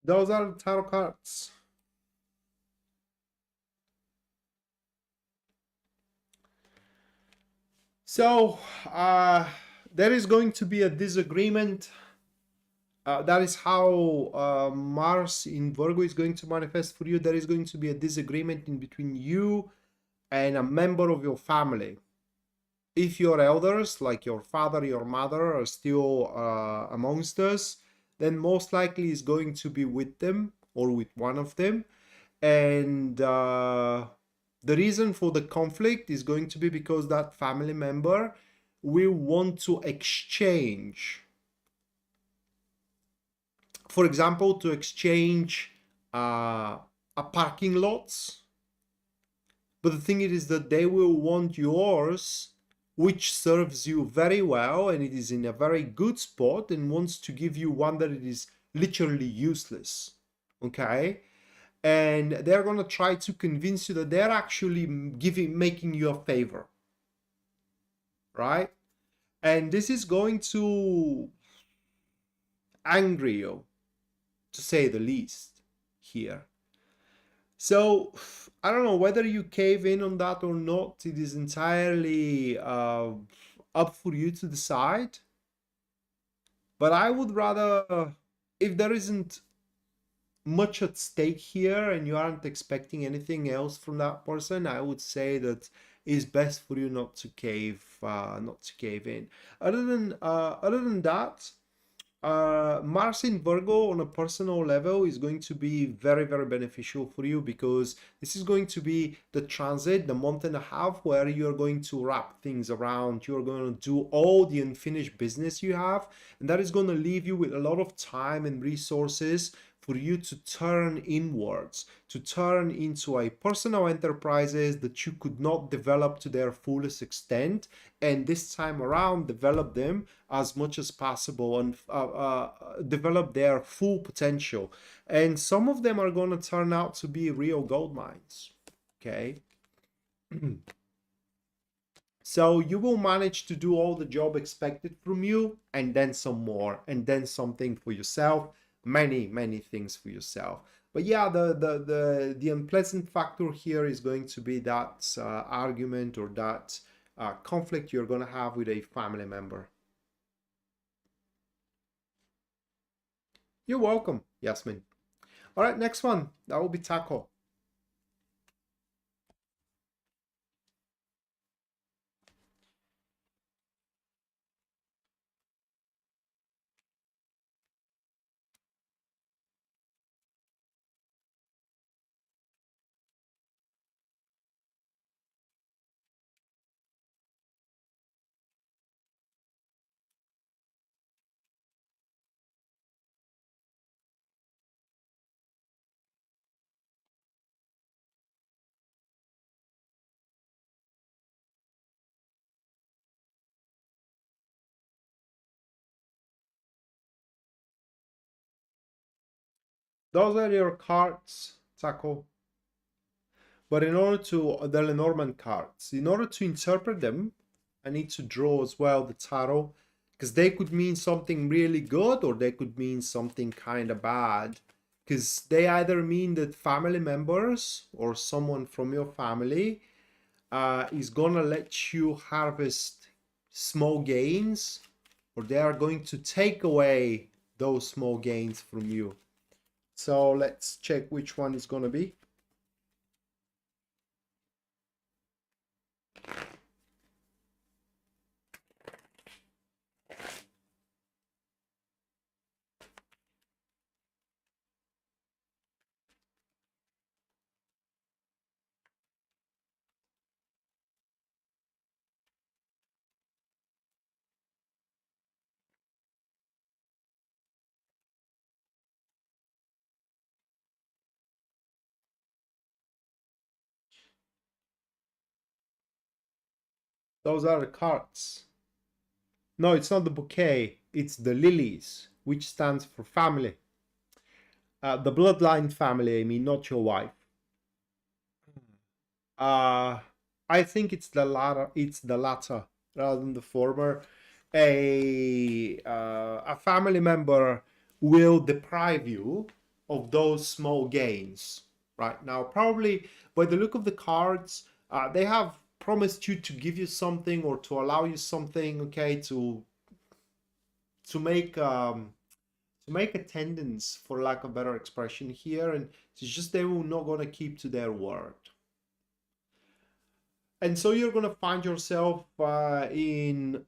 Those are the tarot cards. So there is going to be a disagreement. That is how Mars in Virgo is going to manifest for you. There is going to be a disagreement in between you and a member of your family. If your elders, like your father, your mother, are still amongst us, then most likely is going to be with them or with one of them. And the reason for the conflict is going to be because that family member will want to exchange, for example, to exchange a parking lots. But the thing is that they will want yours, which serves you very well and it is in a very good spot, and wants to give you one that it is literally useless. Okay? And they're going to try to convince you that they're actually making you a favor. Right? And this is going to anger you, to say the least, here. So I don't know whether you cave in on that or not. It is entirely up for you to decide. But I would rather, if there isn't much at stake here and you aren't expecting anything else from that person, I would say that it's best for you not to cave in. Other than that, Mars in Virgo on a personal level is going to be very, very beneficial for you, because this is going to be the transit, the month and a half where you're going to wrap things around. You're going to do all the unfinished business you have, and that is going to leave you with a lot of time and resources for you to turn inwards, to turn into a personal enterprises that you could not develop to their fullest extent, and this time around develop them as much as possible and develop their full potential. And some of them are going to turn out to be real gold mines. Okay. So you will manage to do all the job expected from you, and then some more, and then something for yourself, many things for yourself. But yeah, the unpleasant factor here is going to be that argument or that conflict you're going to have with a family member. You're welcome, Yasmin. All right, next one. That will be Taco. Those are your cards, Taco. But in order to, the Lenormand cards, in order to interpret them, I need to draw as well the tarot, because they could mean something really good or they could mean something kind of bad. Because they either mean that family members or someone from your family is gonna let you harvest small gains, or they are going to take away those small gains from you. So let's check which one is gonna be. Those are the cards. No, it's not the bouquet. It's the lilies, which stands for family. The bloodline family, I mean, not your wife. Uh, I think it's the latter. It's the latter rather than the former. A family member will deprive you of those small gains. Right now, probably by the look of the cards, they have promised you to give you something or to allow you something. Okay, to make attendance, for lack of better expression here, and it's just they will not gonna keep to their word. And so you're gonna find yourself in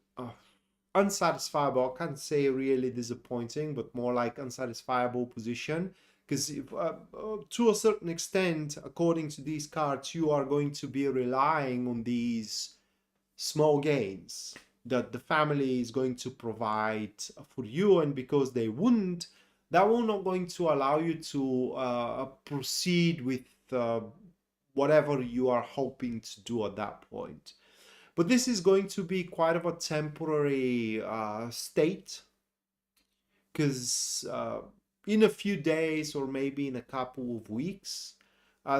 unsatisfiable, I can't say really disappointing, but more like unsatisfiable position, because to a certain extent, according to these cards, you are going to be relying on these small gains that the family is going to provide for you, and because they wouldn't, that will not going to allow you to proceed with whatever you are hoping to do at that point. But this is going to be quite of a temporary state, because in a few days or maybe in a couple of weeks,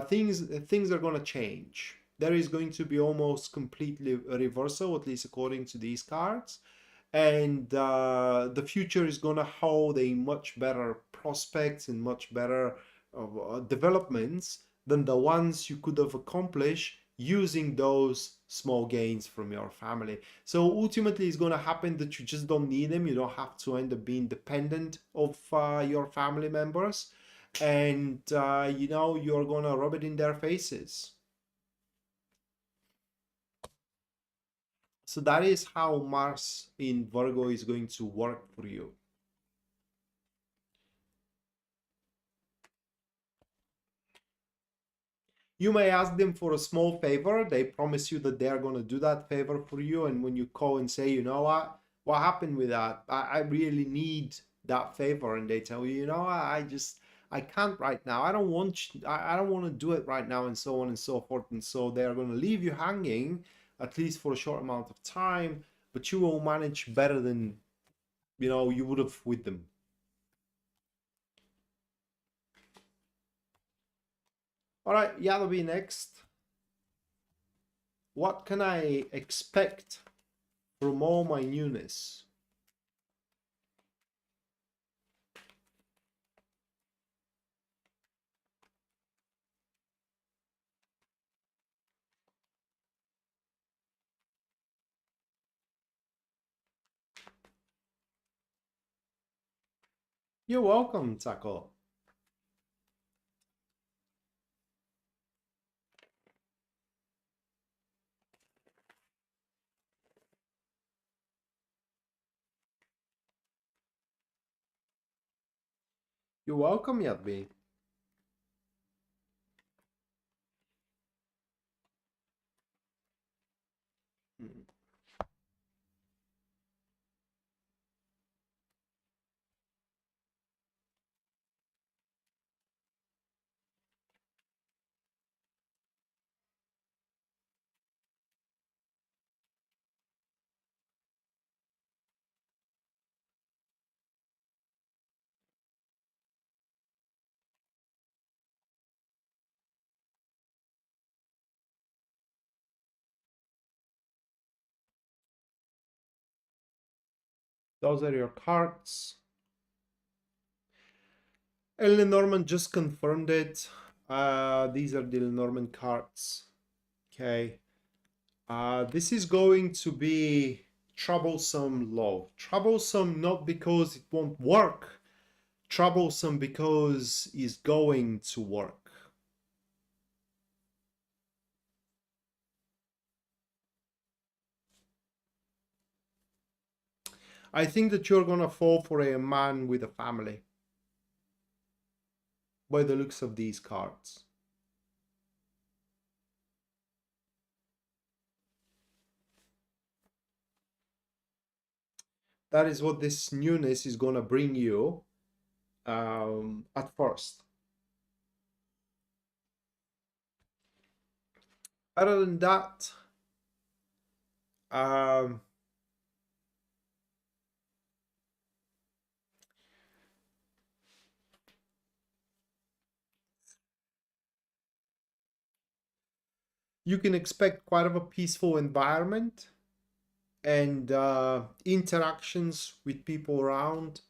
things are going to change. There is going to be almost completely a reversal, at least according to these cards. And the future is going to hold a much better prospects and much better developments than the ones you could have accomplished using those small gains from your family. So ultimately it's going to happen that you just don't need them. You don't have to end up being dependent of your family members, and you know, you're going to rub it in their faces. So that is how Mars in Virgo is going to work for you. You may ask them for a small favor. They promise you that they are going to do that favor for you. And when you call and say, you know what happened with that? I really need that favor. And they tell you, you know, I I can't right now. I don't want I don't want to do it right now, and so on and so forth. And so they are going to leave you hanging, at least for a short amount of time, but you will manage better than you would have with them. All right, Yalabi next. What can I expect from all my newness? You're welcome, Taco. You're welcome, Yadbi. Those are your cards. And Lenormand just confirmed it. These are the Lenormand cards. Okay. This is going to be troublesome love. Troublesome not because it won't work. Troublesome because it's going to work. I think that you're gonna fall for a man with a family by the looks of these cards. That is what this newness is gonna bring you at first. Other than that, um, you can expect quite of a peaceful environment and interactions with people around.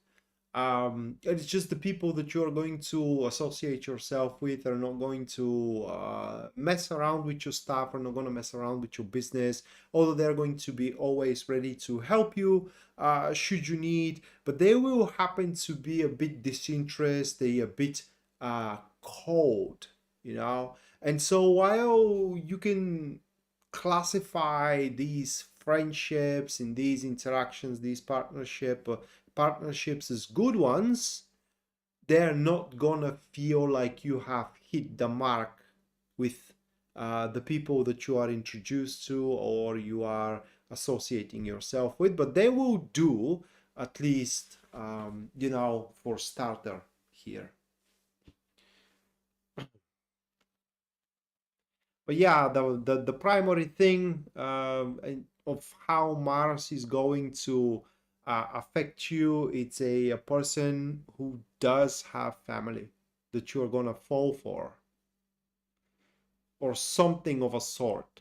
It's just the people that you're going to associate yourself with are not going to mess around with your stuff, are not going to mess around with your business, although they're going to be always ready to help you should you need, but they will happen to be a bit disinterested, a bit cold, and so while you can classify these friendships and these interactions, these partnerships as good ones, they're not gonna feel like you have hit the mark with the people that you are introduced to or you are associating yourself with, but they will do at least, for starter here. But yeah, the primary thing of how Mars is going to affect you, it's a person who does have family that you're gonna fall for, or something of a sort.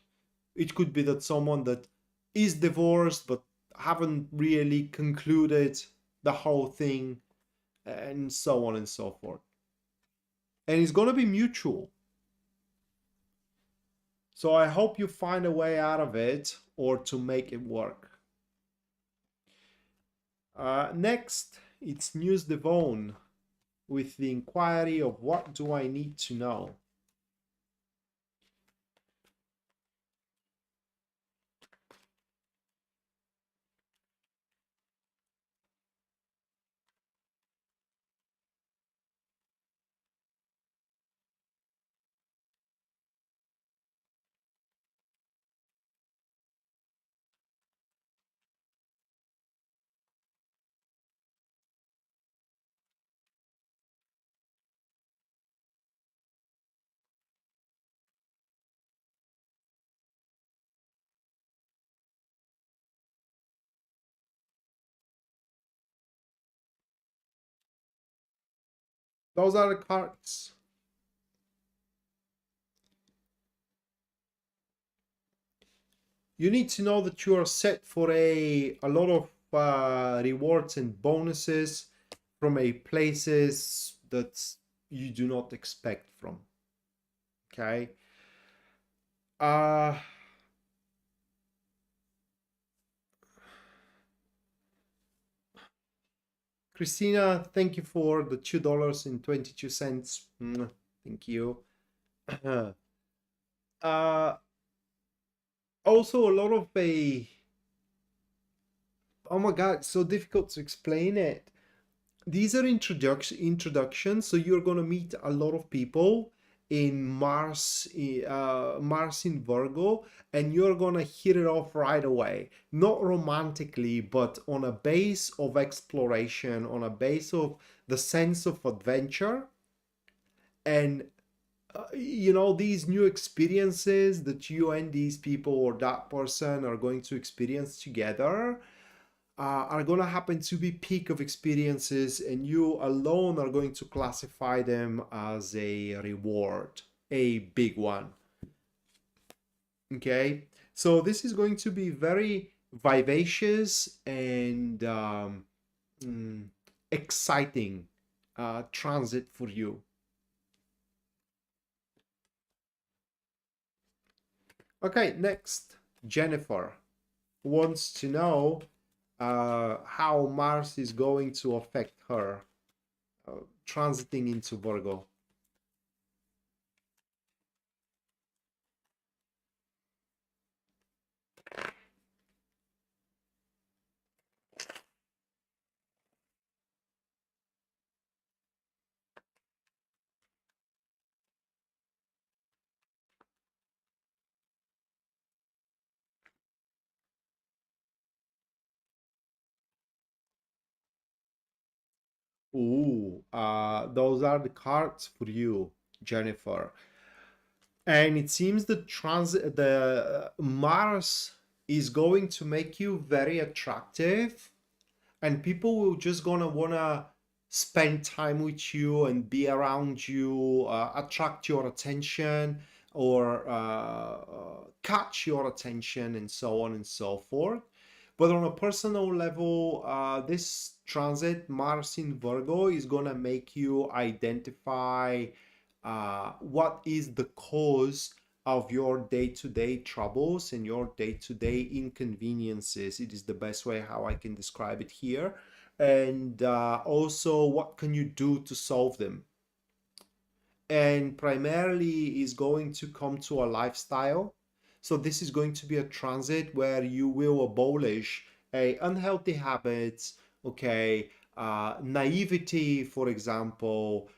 It could be that someone that is divorced but haven't really concluded the whole thing, and so on and so forth. And it's gonna be mutual. So I hope you find a way out of it or to make it work. Next, it's News Devon with the inquiry of what do I need to know? Those are the cards. You need to know that you are set for a lot of rewards and bonuses from a places that you do not expect from. Okay. Christina, thank you for the $2.22. Thank you. Also a lot of oh my god, it's so difficult to explain it. These are introductions, so you're gonna meet a lot of people in Mars, Mars in Virgo, and you're gonna hit it off right away. Not romantically, but on a base of exploration, on a base of the sense of adventure, and you know, these new experiences that you and these people or that person are going to experience together are going to happen to be peak of experiences, and you alone are going to classify them as a reward, a big one. Okay, so this is going to be very vivacious and exciting transit for you. Okay, next, Jennifer wants to know how Mars is going to affect her transiting into Virgo. Ooh, those are the cards for you, Jennifer. And it seems the Mars is going to make you very attractive, and people will just gonna wanna spend time with you and be around you, attract your attention, or catch your attention, and so on and so forth. But on a personal level, this transit Mars in Virgo is gonna make you identify what is the cause of your day-to-day troubles and your day-to-day inconveniences. It is the best way how I can describe it here. And also, what can you do to solve them? And primarily is going to come to a lifestyle. So this is going to be a transit where you will abolish a unhealthy habits, okay, naivety, for example,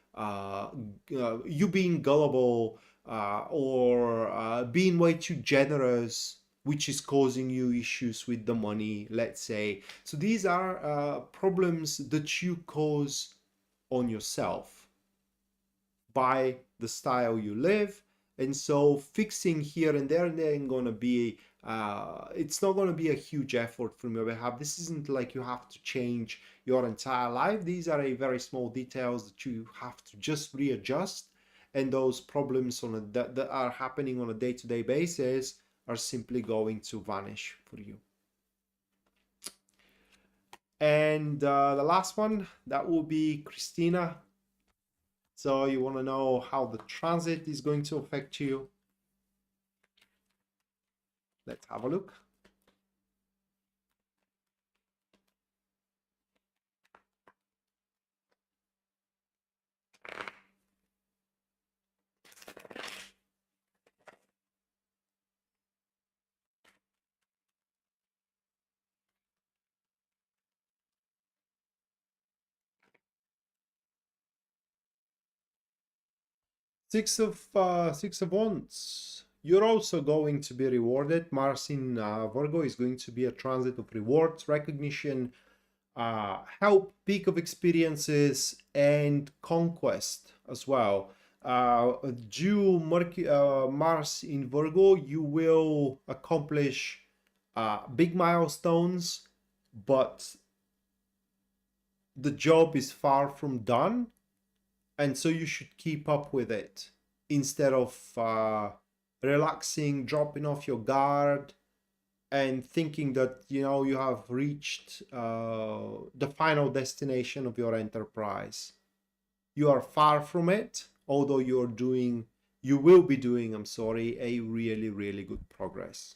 you being gullible, or being way too generous, which is causing you issues with the money, let's say. So these are problems that you cause on yourself by the style you live. And so fixing here and there ain't gonna be it's not gonna be a huge effort from your behalf. This isn't like you have to change your entire life. These are a very small details that you have to just readjust, and those problems that are happening on a day-to-day basis are simply going to vanish for you. And the last one, that will be Christina. So you want to know how the transit is going to affect you. Let's have a look. Six of Wands. You're also going to be rewarded. Mars in Virgo is going to be a transit of rewards, recognition, help, peak of experiences, and conquest as well. Due Mars in Virgo, you will accomplish big milestones, but the job is far from done. And so you should keep up with it instead of relaxing, dropping off your guard, and thinking that you have reached the final destination of your enterprise. You are far from it, although you will be doing, I'm sorry, a really, really good progress.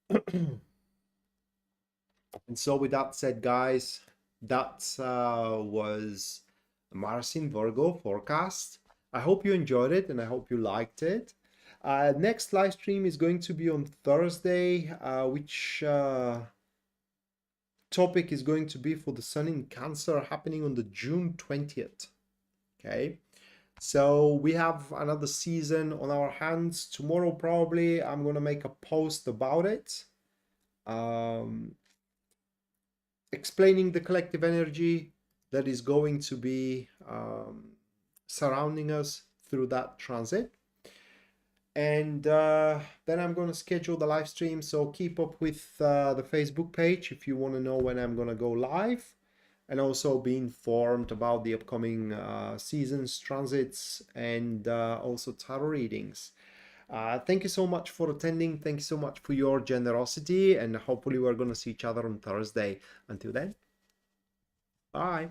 And so with that said, guys, that was Mars in Virgo forecast. I hope you enjoyed it and I hope you liked it. Next live stream is going to be on Thursday, which topic is going to be for the Sun in Cancer, happening on the June 20th. Okay, so we have another season on our hands. Tomorrow probably I'm gonna make a post about it, explaining the collective energy that is going to be surrounding us through that transit. And then I'm going to schedule the live stream, so keep up with the Facebook page if you want to know when I'm going to go live, and also be informed about the upcoming seasons, transits, and also tarot readings. Thank you so much for attending. Thank you so much for your generosity, and hopefully we're going to see each other on Thursday. Until then, bye.